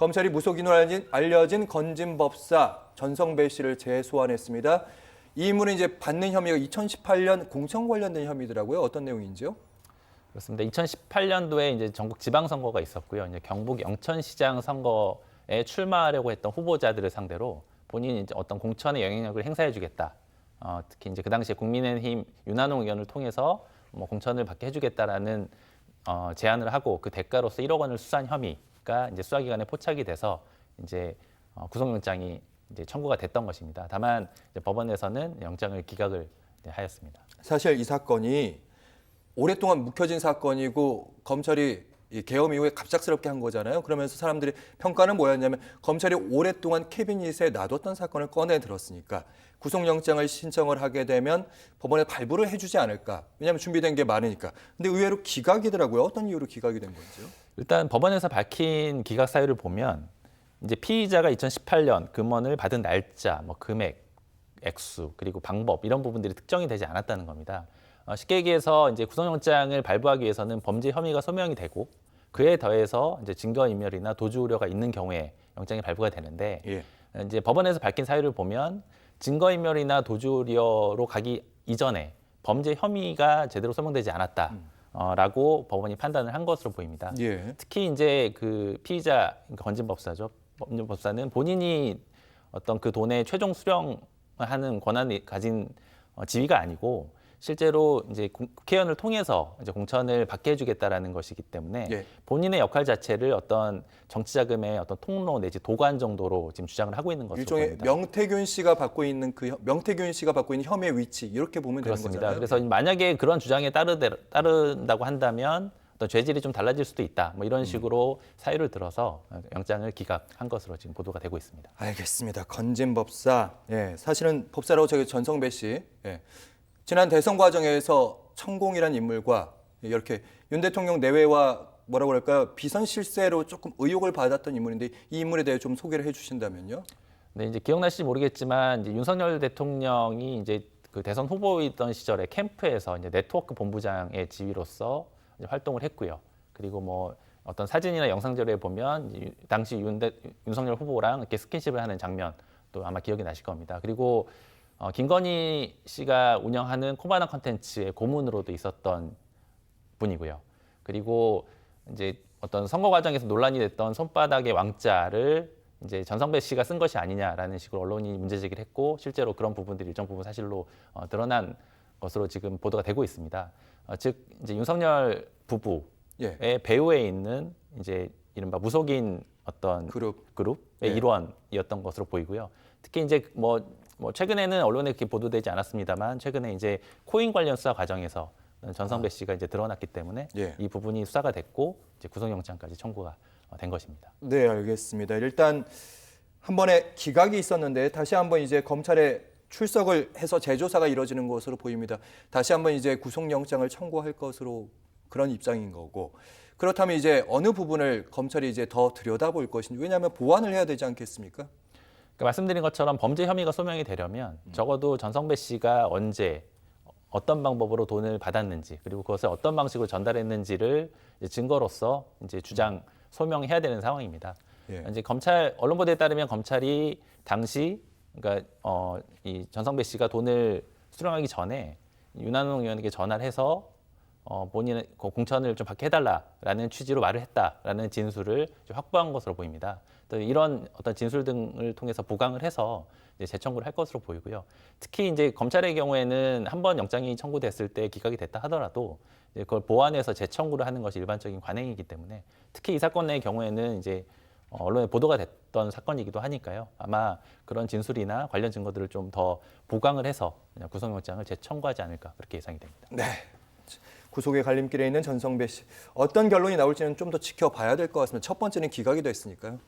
검찰이 무속인으로 알려진 건진법사 전성배 씨를 재소환했습니다. 이 인물은 이제 받는 혐의가 2018년 공천 관련된 혐의더라고요. 어떤 내용인지요? 그렇습니다. 2018년도에 이제 전국 지방선거가 있었고요. 이제 경북 영천시장 선거에 출마하려고 했던 후보자들을 상대로 본인이 이제 어떤 공천의 영향력을 행사해주겠다. 특히 이제 그 당시에 국민의힘 윤한홍 의원을 통해서 뭐 공천을 받게 해주겠다라는 제안을 하고 그 대가로서 1억 원을 수수한 혐의가 이제 수사기관에 포착이 돼서 이제 구속영장이 이제 청구가 됐던 것입니다. 다만 이제 법원에서는 영장을 기각을 하였습니다. 사실 이 사건이 오랫동안 묵혀진 사건이고 검찰이 이 계엄 이후에 갑작스럽게 한 거잖아요. 그러면서 사람들이 평가는 뭐였냐면 검찰이 오랫동안 캐비닛에 놔뒀던 사건을 꺼내 들었으니까 구속영장을 신청을 하게 되면 법원에 발부를 해주지 않을까. 왜냐하면 준비된 게 많으니까. 근데 의외로 기각이더라고요. 어떤 이유로 기각이 된 건지요? 일단 법원에서 밝힌 기각 사유를 보면 이제 피의자가 2018년 금원을 받은 날짜, 뭐 금액, 액수, 그리고 방법 이런 부분들이 특정이 되지 않았다는 겁니다. 쉽게 얘기해서 이제 구속영장을 발부하기 위해서는 범죄 혐의가 소명이 되고 그에 더해서 이제 증거인멸이나 도주 우려가 있는 경우에 영장이 발부가 되는데 이제 법원에서 밝힌 사유를 보면 증거인멸이나 도주 우려로 가기 이전에 범죄 혐의가 제대로 소명되지 않았다라고 법원이 판단을 한 것으로 보입니다. 특히 이제 그 피의자 건진법사죠. 건진법사는 본인이 어떤 그 돈의 최종 수령하는 권한을 가진 지위가 아니고 실제로 이제 국회의원을 통해서 이제 공천을 받게 해주겠다라는 것이기 때문에 본인의 역할 자체를 어떤 정치자금의 어떤 통로 내지 도관 정도로 지금 주장을 하고 있는 것으로 일종의 보입니다. 명태균 씨가 받고 있는 혐의 위치 이렇게 보면 그렇습니다. 되는 거잖아요. 그래서 만약에 그런 주장에 따른다고 한다면 어떤 죄질이 좀 달라질 수도 있다. 뭐 이런 식으로 사유를 들어서 영장을 기각한 것으로 지금 보도가 되고 있습니다. 알겠습니다. 건진법사. 사실은 법사라고 저기 전성배 씨. 지난 대선 과정에서 천공이라는 인물과 이렇게 윤 대통령 내외와 뭐라고 그럴까요? 비선 실세로 조금 의혹을 받았던 인물인데 이 인물에 대해 좀 소개를 해주신다면요. 네, 이제 기억나실지 모르겠지만 이제 윤석열 대통령이 이제 그 대선 후보이던 시절에 캠프에서 이제 네트워크 본부장의 지위로서 이제 활동을 했고요. 그리고 뭐 어떤 사진이나 영상 자료에 보면 당시 윤석열 후보랑 이렇게 스킨십을 하는 장면도 아마 기억이 나실 겁니다. 그리고 김건희 씨가 운영하는 코바나 컨텐츠의 고문으로도 있었던 분이고요. 그리고 이제 어떤 선거 과정에서 논란이 됐던 손바닥의 왕자를 이제 전성배 씨가 쓴 것이 아니냐라는 식으로 언론이 문제 제기를 했고 실제로 그런 부분들이 일정 부분 사실로 드러난 것으로 지금 보도가 되고 있습니다. 즉 이제 윤석열 부부의 배후에 있는 이제 이른바 무속인 어떤 그룹의 일원이었던 것으로 보이고요. 특히 이제 뭐 최근에는 언론에 이렇게 보도되지 않았습니다만 최근에 이제 코인 관련 수사 과정에서 전성배 씨가 이제 드러났기 때문에 이 부분이 수사가 됐고 이제 구속영장까지 청구가 된 것입니다. 네, 알겠습니다. 일단 한 번에 기각이 있었는데 다시 한번 이제 검찰에 출석을 해서 재조사가 이루어지는 것으로 보입니다. 다시 한번 이제 구속영장을 청구할 것으로 그런 입장인 거고. 그렇다면 이제 어느 부분을 검찰이 이제 더 들여다볼 것인지 왜냐하면 보완을 해야 되지 않겠습니까? 그러니까 말씀드린 것처럼 범죄 혐의가 소명이 되려면 적어도 전성배 씨가 언제 어떤 방법으로 돈을 받았는지 그리고 그것을 어떤 방식으로 전달했는지를 이제 증거로서 이제 주장 소명해야 되는 상황입니다. 이제 검찰 언론 보도에 따르면 검찰이 당시 그러니까 이 전성배 씨가 돈을 수령하기 전에 윤한홍 의원에게 전화를 해서 본인의 공천을 좀 받게 해달라라는 취지로 말을 했다라는 진술을 확보한 것으로 보입니다. 또 이런 어떤 진술 등을 통해서 보강을 해서 이제 재청구를 할 것으로 보이고요. 특히 이제 검찰의 경우에는 한 번 영장이 청구됐을 때 기각이 됐다 하더라도 이제 그걸 보완해서 재청구를 하는 것이 일반적인 관행이기 때문에 특히 이 사건의 경우에는 이제 언론에 보도가 됐던 사건이기도 하니까요. 아마 그런 진술이나 관련 증거들을 좀 더 보강을 해서 구속영장을 재청구하지 않을까 그렇게 예상이 됩니다. 네. 구속의 갈림길에 있는 전성배 씨. 어떤 결론이 나올지는 좀 더 지켜봐야 될 것 같습니다. 첫 번째는 기각이 됐으니까요.